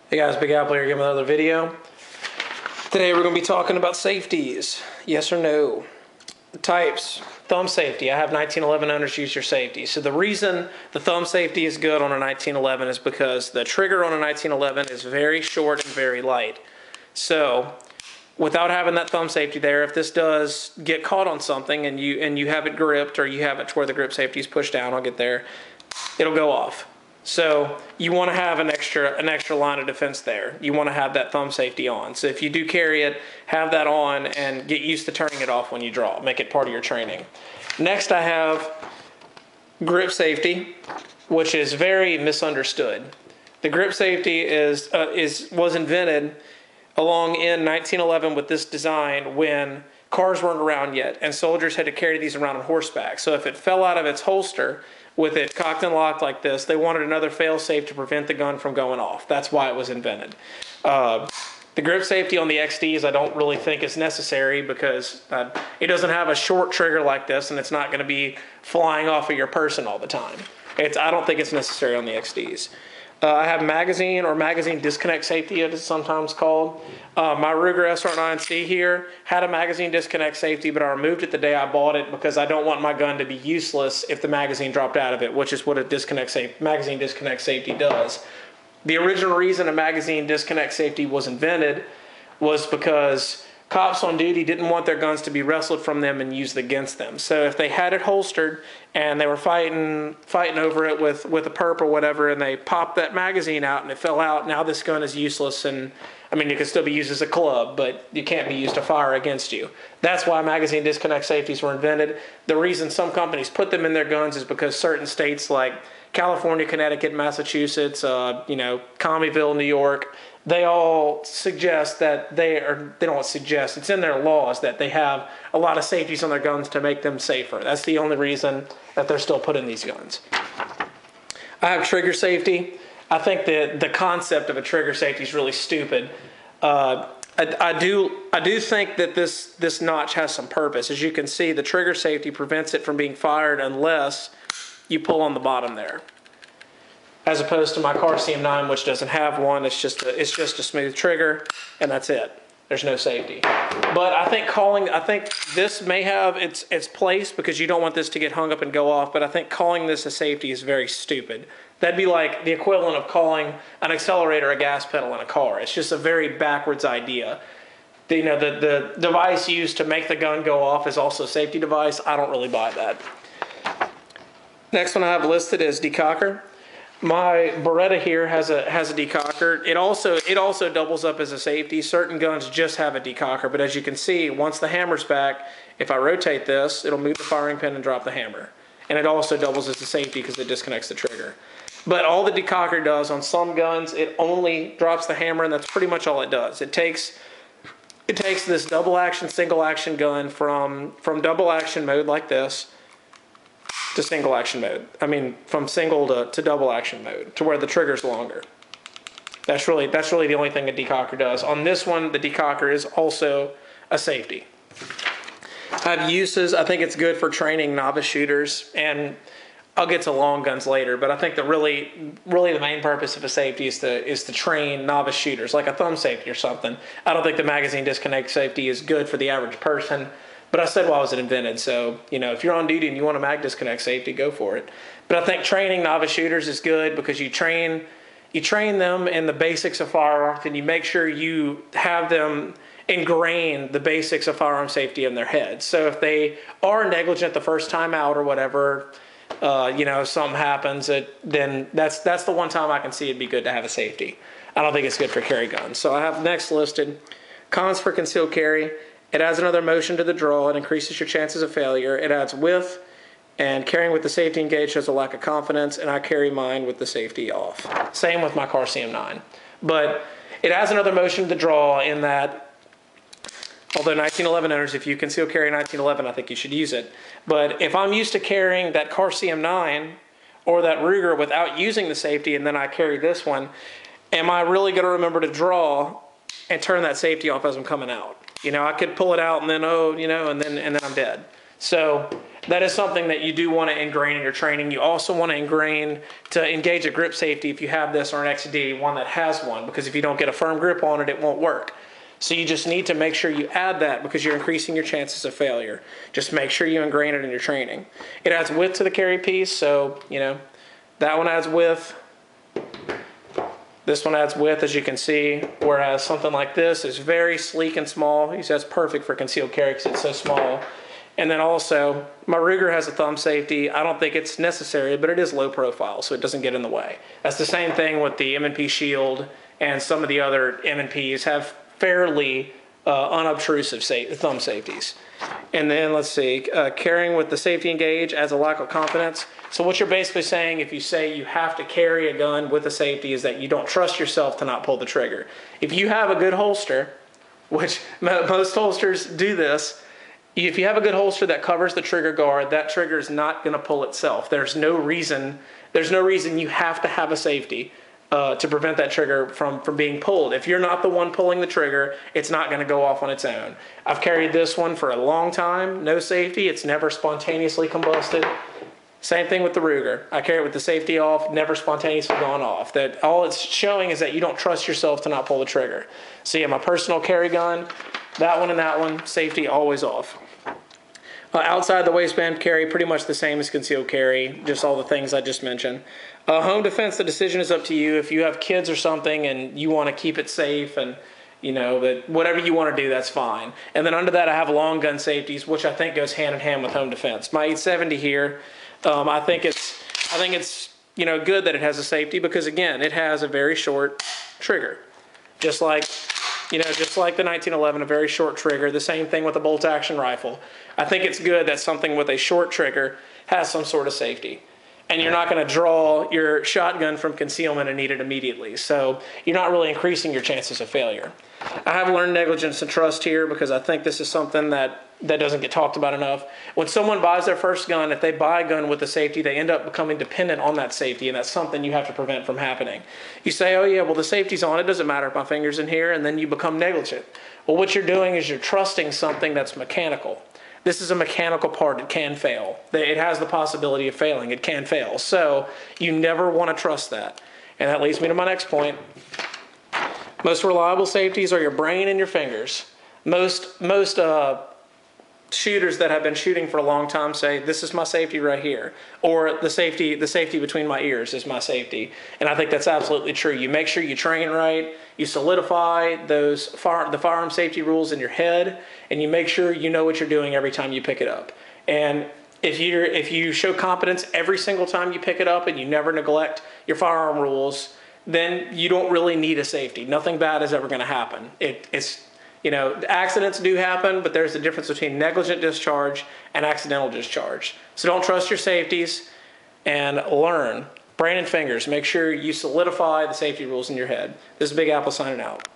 Hey guys, Big Apple here, giving another video. Today we're going to be talking about safeties. Yes or no? The types. Thumb safety. I have 1911 owners use your safety. So the reason the thumb safety is good on a 1911 is because the trigger on a 1911 is very short and very light. So without having that thumb safety there, if this does get caught on something and you have it gripped, or you have it to where the grip safety is pushed down, I'll get there, it'll go off. So you want to have an extra line of defense there. You want to have that thumb safety on. So if you do carry it, have that on and get used to turning it off when you draw. Make it part of your training. Next, I have grip safety, which is very misunderstood. The grip safety was invented along in 1911 with this design when cars weren't around yet and soldiers had to carry these around on horseback. So if it fell out of its holster with it cocked and locked like this, they wanted another fail-safe to prevent the gun from going off. That's why it was invented. The grip safety on the XDs I don't really think is necessary because it doesn't have a short trigger like this, and it's not going to be flying off of your person all the time. I don't think it's necessary on the XDs. I have magazine or magazine disconnect safety, it is sometimes called. My Ruger SR9C here had a magazine disconnect safety, but I removed it the day I bought it because I don't want my gun to be useless if the magazine dropped out of it, which is what a magazine disconnect safety does. The original reason a magazine disconnect safety was invented was because cops on duty didn't want their guns to be wrestled from them and used against them. So if they had it holstered and they were fighting over it with a perp or whatever, and they popped that magazine out and it fell out, now this gun is useless. And I mean, it can still be used as a club, but you can't be used to fire against you. That's why magazine disconnect safeties were invented. The reason some companies put them in their guns is because certain states like California, Connecticut, Massachusetts, Commeyville, New York, they all suggest that they don't suggest, it's in their laws that they have a lot of safeties on their guns to make them safer. That's the only reason that they're still put in these guns. I have trigger safety. I think the concept of a trigger safety is really stupid. I do think that this notch has some purpose. As you can see, the trigger safety prevents it from being fired unless you pull on the bottom there, as opposed to my car CM9, which doesn't have one. It's just a smooth trigger, and that's it. There's no safety. But I think this may have its place because you don't want this to get hung up and go off. But I think calling this a safety is very stupid. That'd be like the equivalent of calling an accelerator a gas pedal in a car. It's just a very backwards idea. The device used to make the gun go off is also a safety device. I don't really buy that. Next one I have listed is decocker. My Beretta here has a decocker. It also doubles up as a safety. Certain guns just have a decocker, but as you can see, once the hammer's back, if I rotate this, it'll move the firing pin and drop the hammer. And it also doubles as a safety because it disconnects the trigger. But all the decocker does on some guns, it only drops the hammer, and that's pretty much all it does. It takes this double action, single action gun from double action mode like this to single action mode. I mean, from single to double action mode, to where the trigger's longer. That's really the only thing a decocker does. On this one, the decocker is also a safety. I have uses. I think it's good for training novice shooters, and I'll get to long guns later, but I think that really the main purpose of a safety is to train novice shooters, like a thumb safety or something. I don't think the magazine disconnect safety is good for the average person. But I said why was it invented, so if you're on duty and you want a mag disconnect safety, go for it. But I think training novice shooters is good because you train them in the basics of firearms, and you make sure you have them ingrain the basics of firearm safety in their heads. So if they are negligent the first time out or whatever, something happens, then that's the one time I can see it'd be good to have a safety. I don't think it's good for carry guns. So I have next listed cons for concealed carry. It adds another motion to the draw. It increases your chances of failure. It adds width, and carrying with the safety engaged shows a lack of confidence, and I carry mine with the safety off. Same with my car CM9. But it adds another motion to the draw in that, although 1911 owners, if you conceal carry 1911, I think you should use it. But if I'm used to carrying that car CM9 or that Ruger without using the safety, and then I carry this one, am I really going to remember to draw and turn that safety off as I'm coming out? I could pull it out and then, and then I'm dead. So that is something that you do want to ingrain in your training. You also want to engage a grip safety if you have this, or an XD, one that has one, because if you don't get a firm grip on it, it won't work. So you just need to make sure you add that, because you're increasing your chances of failure. Just make sure you ingrain it in your training. It adds width to the carry piece, so that one adds width. This one adds width, as you can see, whereas something like this is very sleek and small. That's perfect for concealed carry because it's so small. And then also, my Ruger has a thumb safety. I don't think it's necessary, but it is low profile, so it doesn't get in the way. That's the same thing with the M&P Shield, and some of the other M&Ps have fairly unobtrusive thumb safeties. And then let's see, carrying with the safety engage adds a lack of confidence. So what you're basically saying, if you say you have to carry a gun with a safety, is that you don't trust yourself to not pull the trigger. If you have a good holster, which most holsters do this, if you have a good holster that covers the trigger guard, that trigger is not going to pull itself. There's no reason you have to have a safety to prevent that trigger from being pulled. If you're not the one pulling the trigger, it's not going to go off on its own. I've carried this one for a long time, no safety. It's never spontaneously combusted. Same thing with the Ruger. I carry it with the safety off, never spontaneously gone off. That all it's showing is that you don't trust yourself to not pull the trigger. So yeah, my personal carry gun, that one and that one, safety always off. Outside the waistband carry, pretty much the same as concealed carry, just all the things I just mentioned. Home defense, the decision is up to you. If you have kids or something and you want to keep it safe, and that whatever you want to do, that's fine. And then under that, I have long gun safeties, which I think goes hand in hand with home defense. My 870 here, I think it's good that it has a safety, because again, it has a very short trigger, just like the 1911, a very short trigger. The same thing with a bolt action rifle. I think it's good that something with a short trigger has some sort of safety. And you're not going to draw your shotgun from concealment and need it immediately. So you're not really increasing your chances of failure. I have learned negligence and trust here, because I think this is something that doesn't get talked about enough. When someone buys their first gun, if they buy a gun with a safety, they end up becoming dependent on that safety, and that's something you have to prevent from happening. You say, oh yeah, well the safety's on, it doesn't matter if my finger's in here, and then you become negligent. Well, what you're doing is you're trusting something that's mechanical. This is a mechanical part. It can fail. It has the possibility of failing. It can fail. So you never want to trust that. And that leads me to my next point. Most reliable safeties are your brain and your fingers. Most shooters that have been shooting for a long time say, this is my safety right here, or the safety between my ears is my safety. And I think that's absolutely true. You make sure you train right, you solidify the firearm safety rules in your head, and you make sure you know what you're doing every time you pick it up. And if you show competence every single time you pick it up, and you never neglect your firearm rules, then you don't really need a safety. Nothing bad is ever going to happen. Accidents do happen, but there's a difference between negligent discharge and accidental discharge. So don't trust your safeties, and learn. Brain and fingers, make sure you solidify the safety rules in your head. This is Big Apple signing out.